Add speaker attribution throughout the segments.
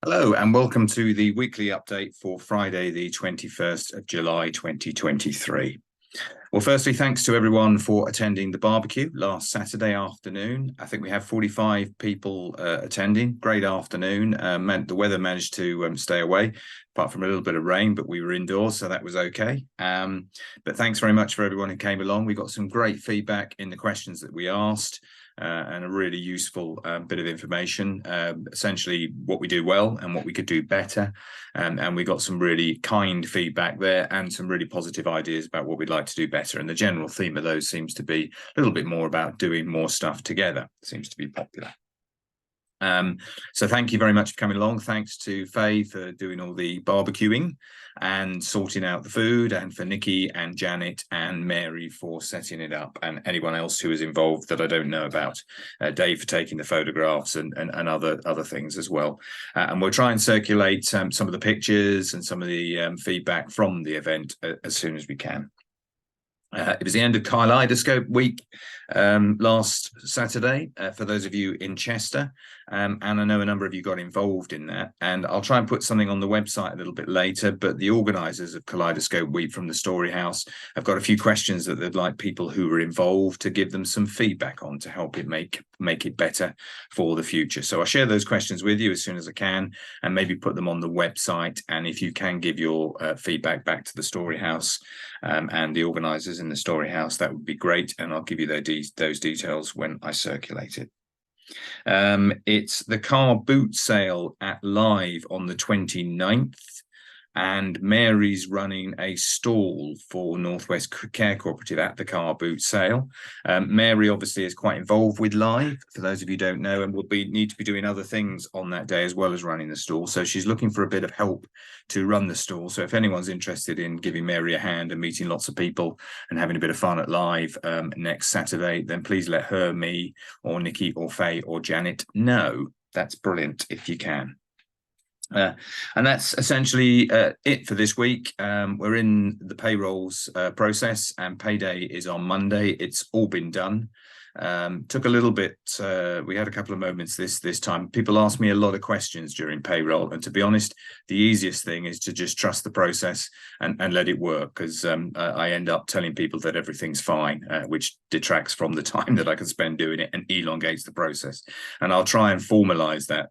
Speaker 1: Hello and welcome to the weekly update for Friday, the 21st of July, 2023. Well, firstly, thanks to everyone for attending the barbecue last Saturday afternoon. I think we had 45 people attending. Great afternoon. The weather managed to stay away, apart from a little bit of rain, but we were indoors, so that was okay. But thanks very much for everyone who came along. We got some great feedback in the questions that we asked. And a really useful bit of information, essentially what we do well and what we could do better. And we got some really kind feedback there and some really positive ideas about what we'd like to do better. And the general theme of those seems to be a little bit more about doing more stuff together. It seems to be popular. So thank you very much for coming along. Thanks to Faye for doing all the barbecuing and sorting out the food, and for Nikki and Janet and Mary for setting it up, and anyone else who was involved that I don't know about. Dave for taking the photographs and other things as well. And we'll try and circulate some of the pictures and some of the feedback from the event as soon as we can. It was the end of Kaleidescope week last Saturday for those of you in Chester, and I know a number of you got involved in that, and I'll try and put something on the website a little bit later. But the organisers of Kaleidescope week from the Story House have got a few questions that they'd like people who were involved to give them some feedback on, to help it make it better for the future. So I'll share those questions with you as soon as I can, and maybe put them on the website. And if you can give your feedback back to the Story House and the organisers in the Story House, that would be great, and I'll give you those details when I circulate it. It's the car boot sale at Live on the 29th, and Mary's running a stall for Northwest Care Cooperative at the car boot sale. Mary obviously is quite involved with Live, for those of you who don't know, and will need to be doing other things on that day as well as running the stall. So she's looking for a bit of help to run the stall. So if anyone's interested in giving Mary a hand and meeting lots of people and having a bit of fun at Live next Saturday, then please let her, me, or Nikki, or Faye, or Janet know. That's brilliant if you can. And that's essentially it for this week. We're in the payrolls process, and payday is on Monday. It's all been done. Took a little bit, we had a couple of moments this time. People asked me a lot of questions during payroll, and to be honest, the easiest thing is to just trust the process and let it work, because I end up telling people that everything's fine, which detracts from the time that I can spend doing it and elongates the process. And I'll try and formalize that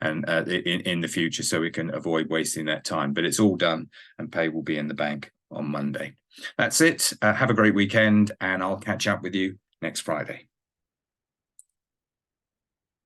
Speaker 1: in the future, so we can avoid wasting that time. But it's all done, and pay will be in the bank on Monday. That's it. Have a great weekend, and I'll catch up with you next Friday.